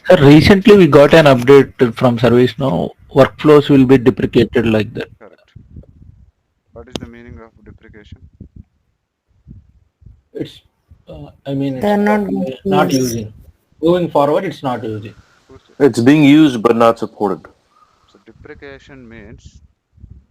Sir, recently we got an update from ServiceNow. Workflows will be deprecated like that. Correct. What is the meaning of deprecation? It's, I mean, They're it's not going probably to not use. using. Moving forward, it's not using. Who said? It's being used but not supported. So deprecation means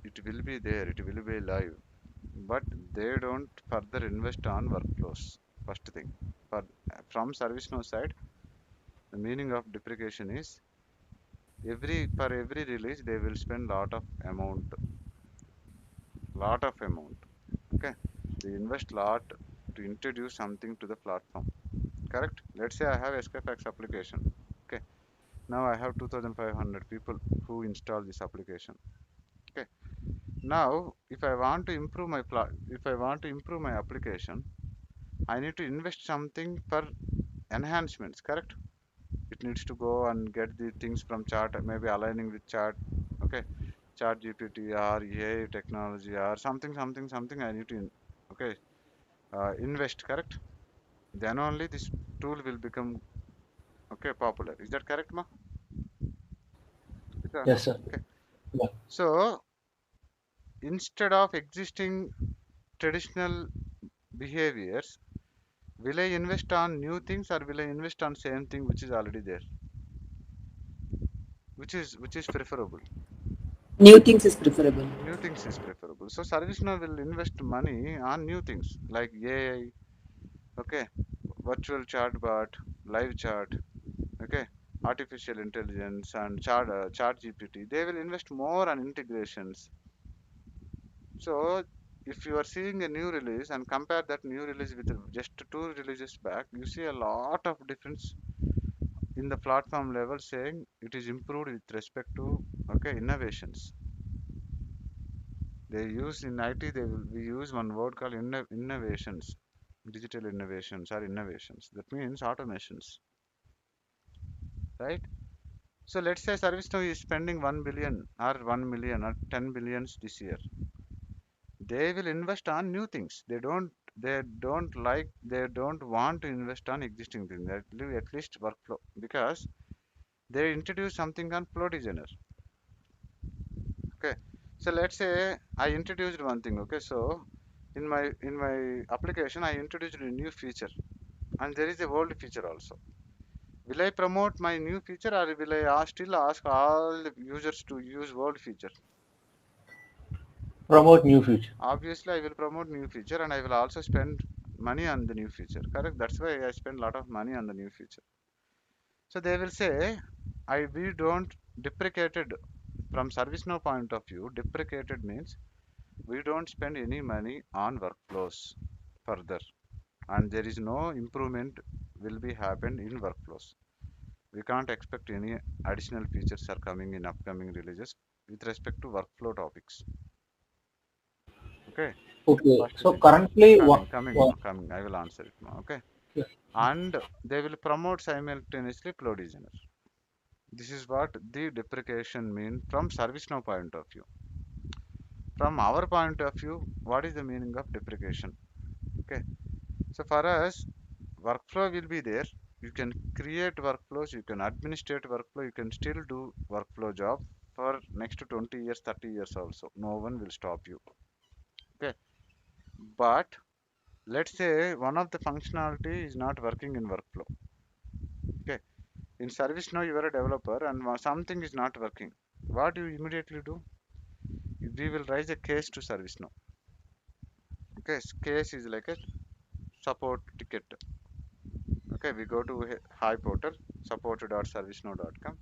it will be there, it will be live, but they don't further invest on workflows. First thing, for, from ServiceNow side, the meaning of deprecation is for every release they will spend lot of amount. Okay, they invest lot to introduce something to the platform. Correct. Let's say I have SKFacts application. Okay, now I have 2500 people who install this application. Okay, now if I want to improve if I want to improve my application, I need to invest something for enhancements. Correct. It needs to go and get the things from chart, maybe aligning with chart. Okay, chat GPT or AI technology or something I need to okay, invest. Correct. Then only this tool will become okay popular. Is that correct, ma? Is that no? Yes, sir. Okay. Yeah. So instead of existing traditional behaviors, will I invest on new things or will I invest on same thing which is already there? Which is preferable? New things is preferable. New things is preferable. So ServiceNow will invest money on new things like AI, okay, virtual chatbot, live chat, okay, artificial intelligence and chat GPT. They will invest more on integrations. So if you are seeing a new release and compare that new release with just two releases back, you see a lot of difference in the platform level saying it is improved with respect to okay innovations. They use in IT we use one word called innovations, digital innovations or innovations. That means automations, right? So let's say ServiceNow is spending 1 billion or 1 million or 10 billions this year. They will invest on new things. They don't want to invest on existing things. At least workflow because they introduce something on flow designer. Okay. So let's say I introduced one thing. Okay. So in my application I introduced a new feature and there is a old feature also. Will I promote my new feature or will I still ask all the users to use old feature? Promote new feature. Obviously, I will promote new feature and I will also spend money on the new feature. Correct? That's why I spend a lot of money on the new feature. So they will say, we don't deprecated from ServiceNow point of view. Deprecated means we don't spend any money on workflows further, and there is no improvement will be happen in workflows. We can't expect any additional features are coming in upcoming releases with respect to workflow topics. Okay, Okay. first So thing. currently, Coming. I will answer it now. Okay, yeah. and they will promote simultaneously Flow Designer. This is what the deprecation mean from ServiceNow point of view. From our point of view, what is the meaning of deprecation? Okay, so for us, workflow will be there. You can create workflows, you can administrate workflow, you can still do workflow job for next 20 years, 30 years also. No one will stop you. Okay, but let's say one of the functionality is not working in workflow. Okay, in ServiceNow you are a developer and something is not working. What do you immediately do? We will raise a case to ServiceNow. Okay, case is like a support ticket. Okay, we go to hi portal support.servicenow.com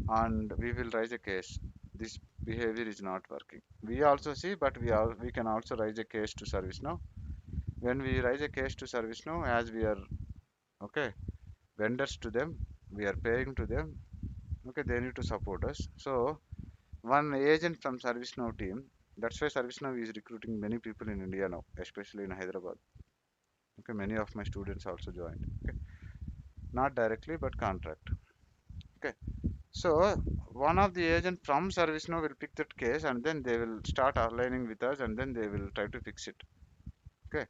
and we will raise a case. This behavior is not working. We also see, but we can also raise a case to ServiceNow. When we raise a case to ServiceNow, as we are okay vendors to them, we are paying to them. Okay, they need to support us. So one agent from ServiceNow team. That's why ServiceNow is recruiting many people in India now, especially in Hyderabad. Okay, many of my students also joined. Okay, not directly but contract. Okay, so one of the agent from ServiceNow will pick that case and then they will start aligning with us and then they will try to fix it. Okay,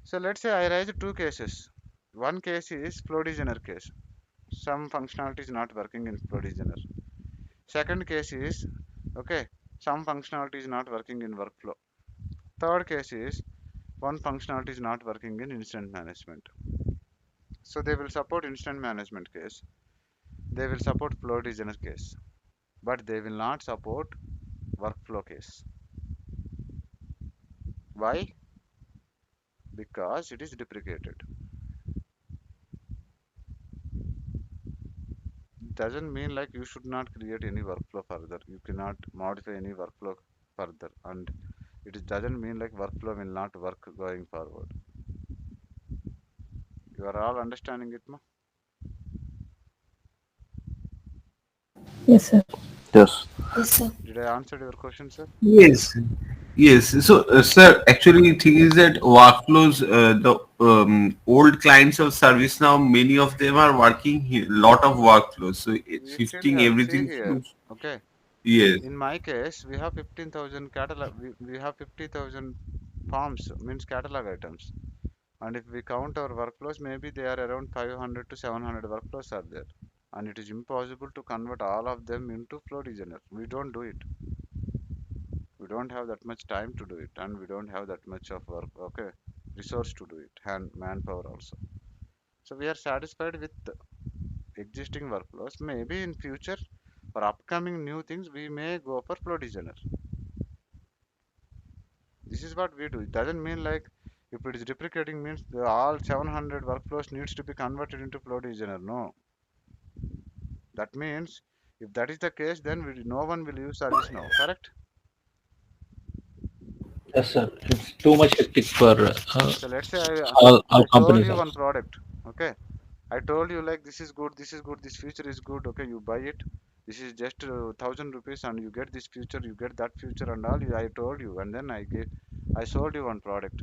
so let's say I raise two cases. One case is flow designer case. Some functionality is not working in flow designer. Second case is, okay, some functionality is not working in workflow. Third case is one functionality is not working in incident management. So they will support incident management case. They will support flow designer case, but they will not support workflow case. Why? Because it is deprecated. Doesn't mean like you should not create any workflow further. You cannot modify any workflow further, and doesn't mean like workflow will not work going forward. You are all understanding it, ma? Yes, sir. Yes. Yes, sir. Did I answer your question, sir? Yes, yes. So, sir, actually, thing is that workflows, the old clients of ServiceNow, many of them are working lot of workflows. So, We still shifting have, see everything here, to okay. yes, In my case, we have 15,000 catalog, we have 50,000 forms, means catalog items. And if we count our workflows, maybe they are around 500 to 700 workflows are there. And it is impossible to convert all of them into flow designer. We don't do it. We don't have that much time to do it, and we don't have that much of work, okay, resource to do it, and manpower also. So we are satisfied with the existing workflows. Maybe in future, for upcoming new things, we may go for flow designer. This is what we do. It doesn't mean like if it is deprecating means all 700 workflows needs to be converted into flow designer. No, that means if that is the case, then no one will use service now. Correct? Yes, sir. It's too much hectic for So let's say all I told companies you one also. product. Okay, I told you like this is good, this is good, this feature is good. Okay, you buy it. This is just 1,000 rupees, and you get this feature, you get that feature, and all. I told you, and then I sold you one product.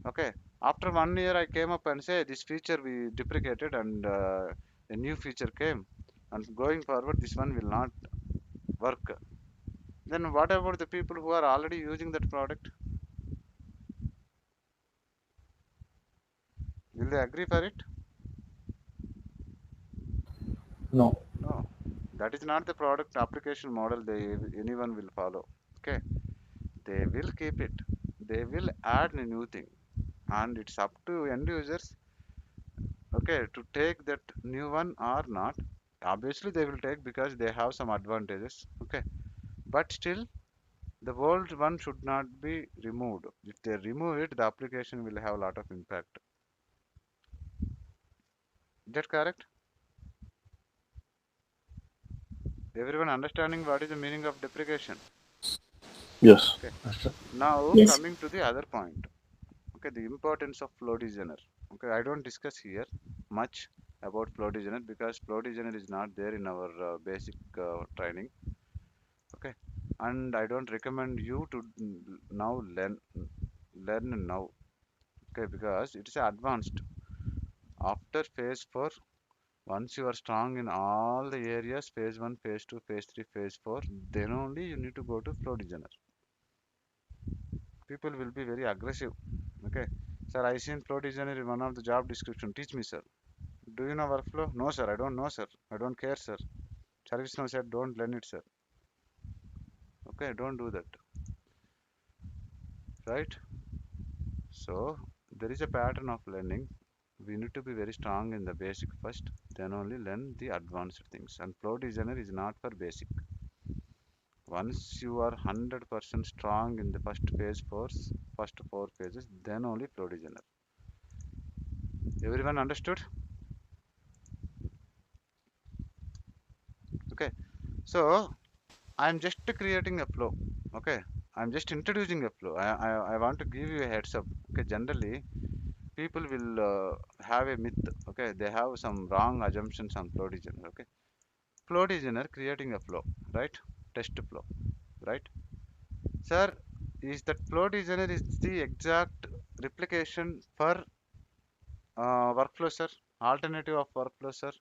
Okay, after 1 year, I came up and say this feature we deprecated, and a new feature came, and going forward, this one will not work. Then what about the people who are already using that product? Will they agree for it? No. No, that is not the product application model anyone will follow. Okay, they will keep it. They will add a new thing, and it's up to end users. Okay, to take that new one or not. Obviously, they will take because they have some advantages. Okay, but still, the old one should not be removed. If they remove it, the application will have a lot of impact. Is that correct? Everyone understanding what is the meaning of deprecation? Yes. Okay. Yes, sir. Now Yes. coming to the other point. Okay, the importance of flow designer. Okay, I don't discuss here much about flow designer because flow designer is not there in our basic training. Okay, and I don't recommend you to now learn now. Okay, because it is advanced. After phase 4, once you are strong in all the areas, phase 1, phase 2, phase 3, phase 4, then only you need to go to flow designer. People will be very aggressive. Okay, sir, I seen flow designer in one of the job description. Teach me, sir. Do you know workflow? No, sir, I don't know, sir. I don't care, sir. ServiceNow said, don't learn it, sir. Okay, don't do that, right? So, there is a pattern of learning. We need to be very strong in the basic first, then only learn the advanced things. And flow designer is not for basic. Once you are 100% strong in the first four phases, then only flow designer. Everyone understood? Okay, so I'm just creating a flow. Okay, I'm just introducing a flow. I want to give you a heads up. Okay, generally people will have a myth. Okay, they have some wrong assumptions on flow designer. Okay, flow designer creating a flow, right? Test flow, right? Sir, is that flow designer is the exact replication for workflow, sir? Alternative of workflow, sir?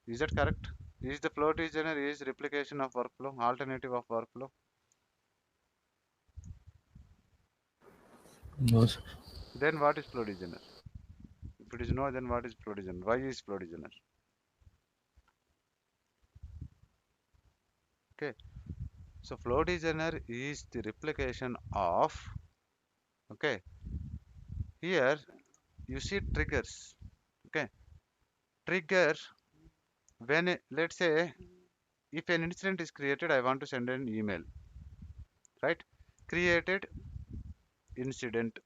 Is that correct? Is the flow designer is replication of workflow, alternative of workflow? No, sir. Then what is flow designer? If it is no, then what is flow designer? Why is flow designer? Okay, so flow designer is the replication of, okay, here you see triggers. Okay, trigger when let's say if an incident is created, I want to send an email, right? Created incident.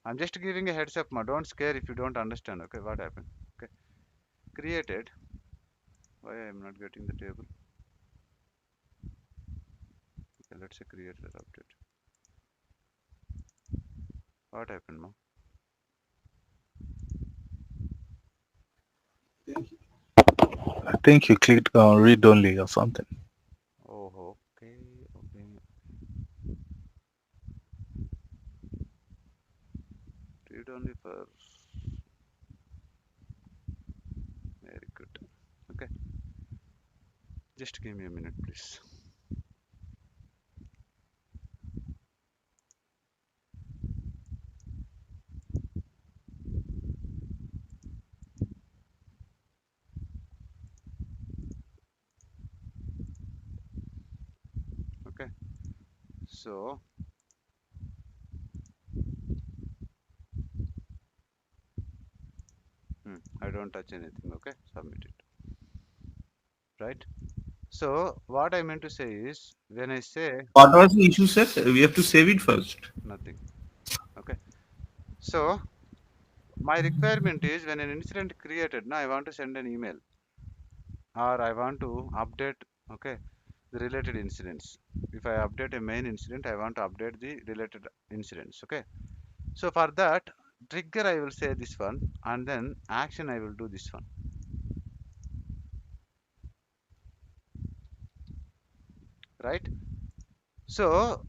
I'm just giving a heads up, ma. Don't scare if you don't understand. Okay, what happened? Okay, created. Why I'm not getting the table? Okay, let's say created or update. What happened, ma? I think you clicked on read only or something. Oh, okay, okay. Read only for. Very good. Okay, just give me a minute, please. Okay, so I don't touch anything. Okay, submit it. Right. So what I meant to say is when I say What was the issue, sir? We have to save it first. nothing. Okay. So my requirement is when an incident created, now I want to send an email or I want to update, okay, the related incidents. If I update a main incident, I want to update the related incidents. Okay. So for that trigger, I will say this one, and then action, I will do this one. Right. So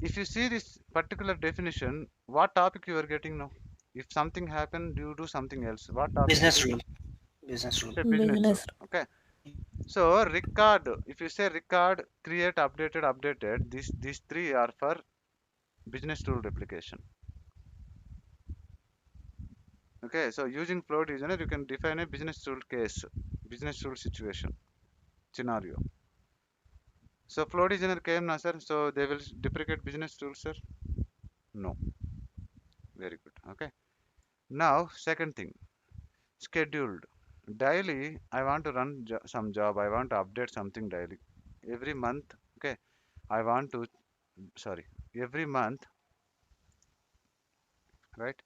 if you see this particular definition, what topic you are getting now? If something happened, you do something else. What topic it Business is? rule. Business rule. It's a business rule. Business. Okay. So record, if you say record, create, updated, these three are for business rule replication. Okay. So using flow designer, you can define a business rule case, business rule situation, scenario. So flow designer came now, sir. So they will deprecate business rules, sir. No. Very good. Okay. Now second thing, scheduled. Daily, I want to run some job. I want to update something daily. Every month, okay. I want to, sorry, every month, right?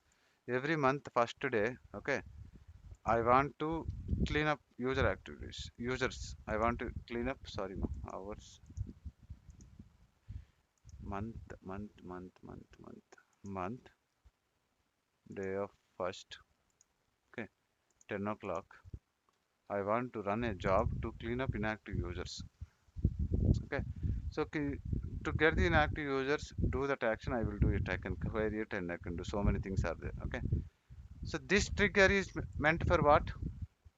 Every month, first day, okay. I want to clean up user activities, users. I want to clean up, sorry, hours, month, day of first, okay, 10 o'clock. I want to run a job to clean up inactive users. Okay, so to get the inactive users, do that action. I will do it. I can query it and I can do so many things are there. Okay, so this trigger is meant for what?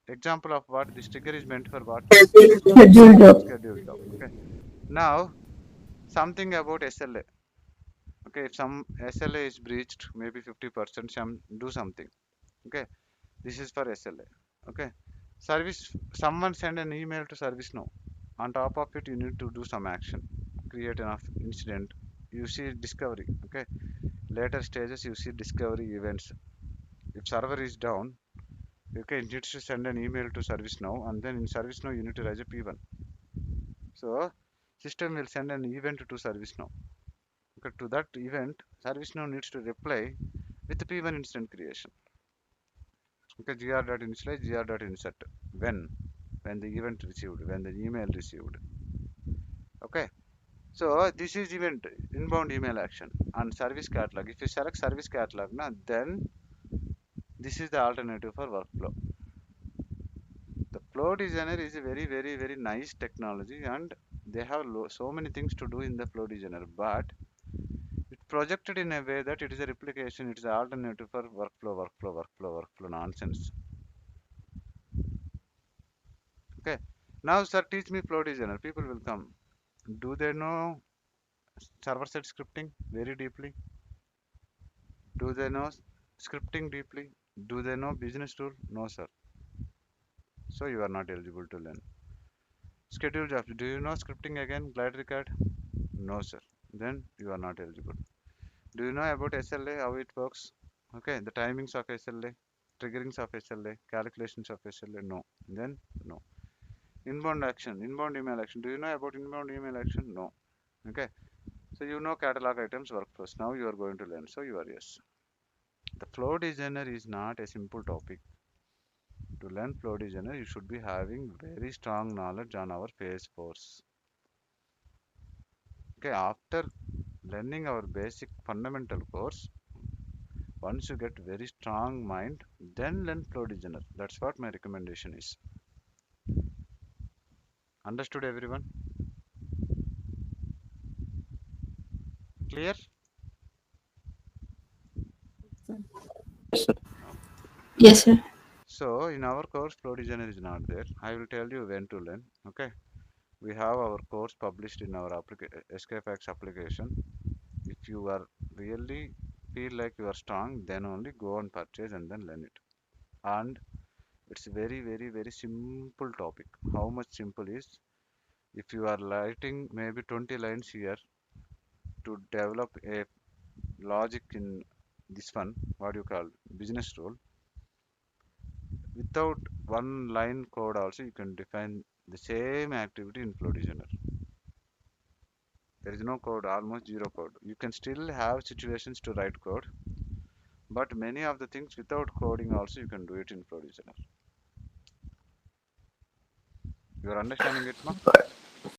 Example of what this trigger is meant for what? Scheduled job. Scheduled job. Okay, now something about SLA. Okay, if some SLA is breached, maybe 50%, some do something. Okay, this is for SLA. Okay, someone send an email to ServiceNow. On top of it, you need to do some action, create an incident. You see discovery. Okay, later stages you see discovery events. If server is down, okay, it needs to send an email to ServiceNow, and then in ServiceNow you need to raise a P1. So system will send an event to ServiceNow. Okay, to that event, ServiceNow needs to reply with the P1 incident creation. Okay, gr.initialize, gr.insert. When the event received, when the email received. Okay, so this is event inbound email action and service catalog. If you select service catalog, then this is the alternative for workflow. The flow designer is a very nice technology, and they have so many things to do in the flow designer, but it's projected in a way that it is a replication, it is an alternative for workflow nonsense. Okay, now sir, teach me flow designer. People will come. Do they know server side scripting very deeply? Do they know scripting deeply? Do they know business tool? No, sir. So you are not eligible to learn. Schedule jobs. Do you know scripting again? Glide record? No, sir. Then you are not eligible. Do you know about SLA, how it works? Okay, the timings of SLA, triggerings of SLA, calculations of SLA? No. Then no. Inbound action, inbound email action. Do you know about inbound email action? No. Okay. So you know catalog items, workflows. Now you are going to learn. So you are yes. The flow designer is not a simple topic. To learn flow designer, you should be having very strong knowledge on our phase force. Okay, after learning our basic fundamental course, once you get very strong mind, then learn flow designer. That's what my recommendation is. Understood, everyone? Clear? Yes, sir. Yes, sir. So in our course, flow designer is not there. I will tell you when to learn. Okay. We have our course published in our SKFacts application. If you are really feel like you are strong, then only go and purchase and then learn it. And it's very, very, very simple topic. How much simple is, if you are writing maybe 20 lines here to develop a logic in this one, what you call business rule, without one line code also you can define the same activity in flow designer. There is no code, almost zero code. You can still have situations to write code, but many of the things without coding also you can do it in flow designer. You are understanding it, ma?